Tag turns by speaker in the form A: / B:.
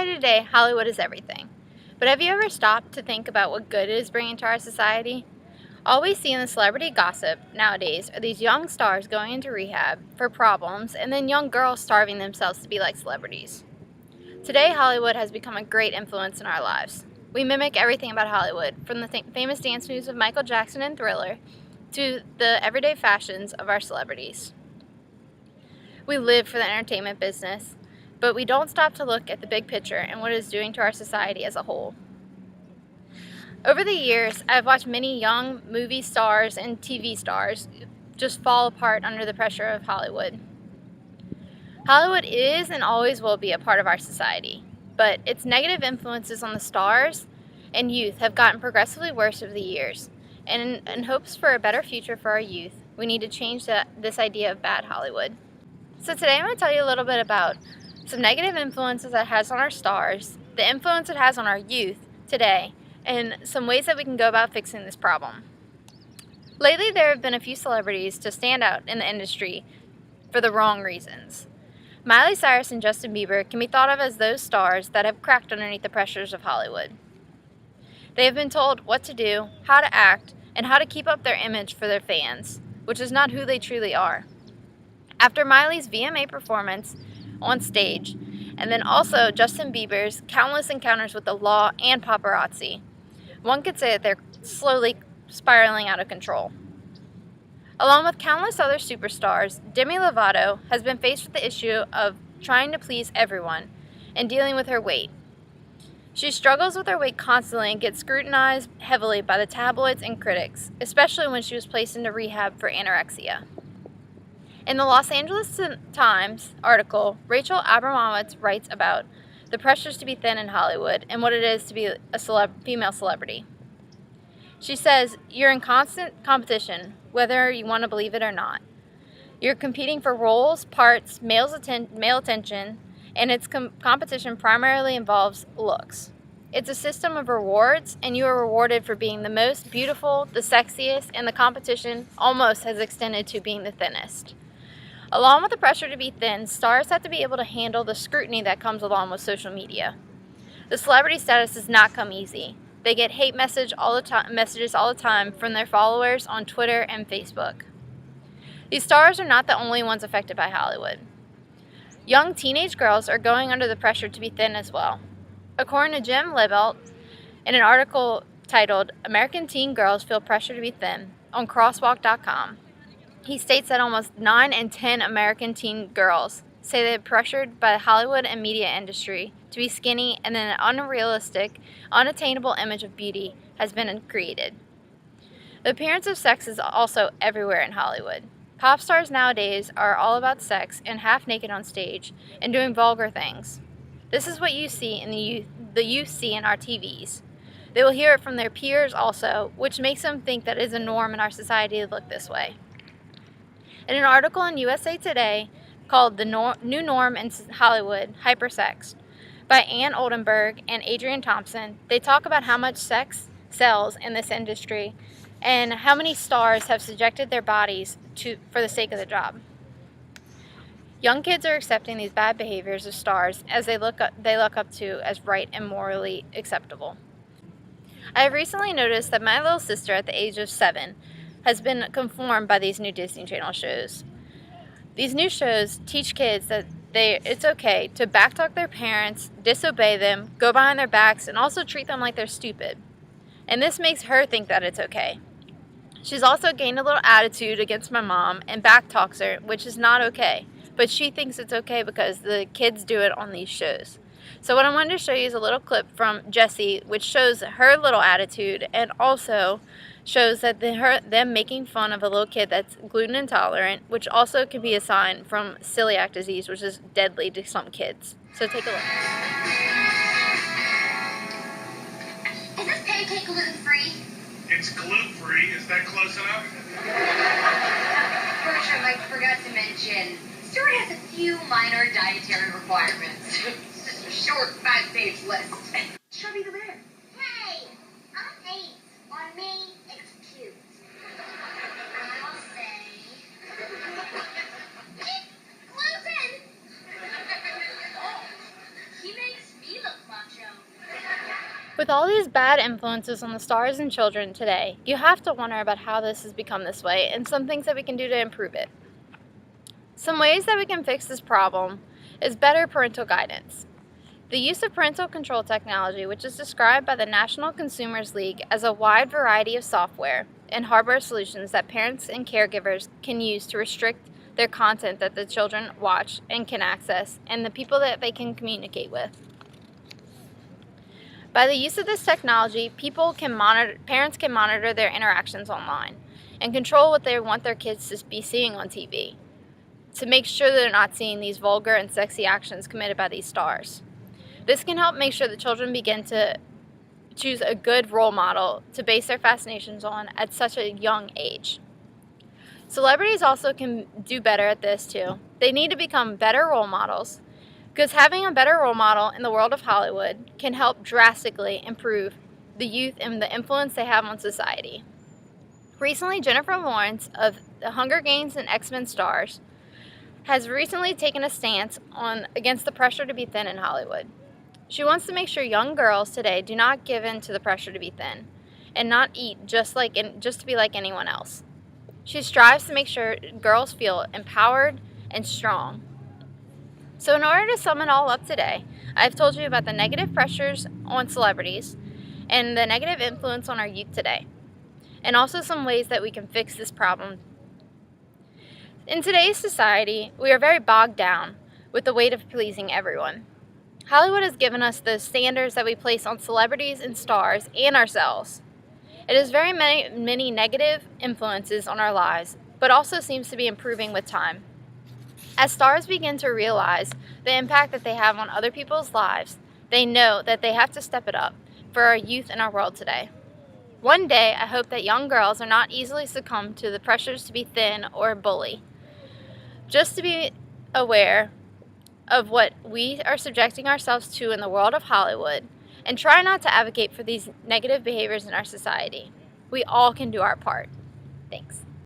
A: society today, Hollywood is everything. But have you ever stopped to think about what good it is bringing to our society? All we see in the celebrity gossip nowadays are these young stars going into rehab for problems and then young girls starving themselves to be like celebrities. Today, Hollywood has become a great influence in our lives. We mimic everything about Hollywood, from the famous dance moves of Michael Jackson and Thriller to the everyday fashions of our celebrities. We live for the entertainment business, but we don't stop to look at the big picture and what it is doing to our society as a whole. Over the years, I've watched many young movie stars and TV stars just fall apart under the pressure of Hollywood. Hollywood is and always will be a part of our society, but its negative influences on the stars and youth have gotten progressively worse over the years. And in hopes for a better future for our youth, we need to change this idea of bad Hollywood. So today I'm going to tell you a little bit about some negative influences that it has on our stars, the influence it has on our youth today, and some ways that we can go about fixing this problem. Lately, there have been a few celebrities to stand out in the industry for the wrong reasons. Miley Cyrus and Justin Bieber can be thought of as those stars that have cracked underneath the pressures of Hollywood. They have been told what to do, how to act, and how to keep up their image for their fans, which is not who they truly are. After Miley's VMA performance on stage, and then also Justin Bieber's countless encounters with the law and paparazzi, one could say that they're slowly spiraling out of control. Along with countless other superstars, Demi Lovato has been faced with the issue of trying to please everyone and dealing with her weight. She struggles with her weight constantly and gets scrutinized heavily by the tabloids and critics, especially when she was placed into rehab for anorexia. In the Los Angeles Times article, Rachel Abramowitz writes about the pressures to be thin in Hollywood and what it is to be a female celebrity. She says, "You're in constant competition, whether you want to believe it or not. You're competing for roles, parts, male attention, and its competition primarily involves looks. It's a system of rewards, and you are rewarded for being the most beautiful, the sexiest, and the competition almost has extended to being the thinnest." Along with the pressure to be thin, stars have to be able to handle the scrutiny that comes along with social media. The celebrity status does not come easy. They get hate messages all the time from their followers on Twitter and Facebook. These stars are not the only ones affected by Hollywood. Young teenage girls are going under the pressure to be thin as well. According to Jim Lebelt, in an article titled "American Teen Girls Feel Pressure to be Thin" on crosswalk.com, he states that almost 9 in 10 American teen girls say they're pressured by the Hollywood and media industry to be skinny, and then an unrealistic, unattainable image of beauty has been created. The appearance of sex is also everywhere in Hollywood. Pop stars nowadays are all about sex and half naked on stage and doing vulgar things. This is what you see in the youth see in our TVs. They will hear it from their peers also, which makes them think that it is a norm in our society to look this way. In an article in USA Today called "The New Norm in Hollywood, Hypersexed" by Ann Oldenburg and Adrienne Thompson, they talk about how much sex sells in this industry and how many stars have subjected their bodies for the sake of the job. Young kids are accepting these bad behaviors of stars as they look up to as right and morally acceptable. I have recently noticed that my little sister at the age of 7 has been conformed by these new Disney Channel shows. These new shows teach kids that it's okay to backtalk their parents, disobey them, go behind their backs, and also treat them like they're stupid. And this makes her think that it's okay. She's also gained a little attitude against my mom and backtalks her, which is not okay. But she thinks it's okay because the kids do it on these shows. So what I wanted to show you is a little clip from Jessie, which shows her little attitude and also shows that them making fun of a little kid that's gluten intolerant, which also can be a sign from celiac disease, which is deadly to some kids. So take a look.
B: Is this pancake gluten-free?
C: It's gluten-free. Is that close enough?
B: First, I forgot to mention, Stuart has a few minor dietary requirements. It's just a short 5-page list. Chubby the bear. Hey, I'm 8. On me, it's cute. I'll say... It's gluten! Oh, he makes me look
A: With all these bad influences on the stars and children today, you have to wonder about how this has become this way and some things that we can do to improve it. Some ways that we can fix this problem is better parental guidance. The use of parental control technology, which is described by the National Consumers League as a wide variety of software and hardware solutions that parents and caregivers can use to restrict their content that the children watch and can access, and the people that they can communicate with. By the use of this technology, parents can monitor their interactions online and control what they want their kids to be seeing on TV to make sure that they're not seeing these vulgar and sexy actions committed by these stars. This can help make sure that children begin to choose a good role model to base their fascinations on at such a young age. Celebrities also can do better at this too. They need to become better role models, because having a better role model in the world of Hollywood can help drastically improve the youth and the influence they have on society. Recently, Jennifer Lawrence of the Hunger Games and X-Men stars has recently taken a stance against the pressure to be thin in Hollywood. She wants to make sure young girls today do not give in to the pressure to be thin and not eat just to be like anyone else. She strives to make sure girls feel empowered and strong. So in order to sum it all up today, I've told you about the negative pressures on celebrities and the negative influence on our youth today, and also some ways that we can fix this problem. In today's society, we are very bogged down with the weight of pleasing everyone. Hollywood has given us the standards that we place on celebrities and stars and ourselves. It has very many negative influences on our lives, but also seems to be improving with time. As stars begin to realize the impact that they have on other people's lives, they know that they have to step it up for our youth in our world today. One day, I hope that young girls are not easily succumb to the pressures to be thin or bully. Just to be aware of what we are subjecting ourselves to in the world of Hollywood, and try not to advocate for these negative behaviors in our society. We all can do our part. Thanks.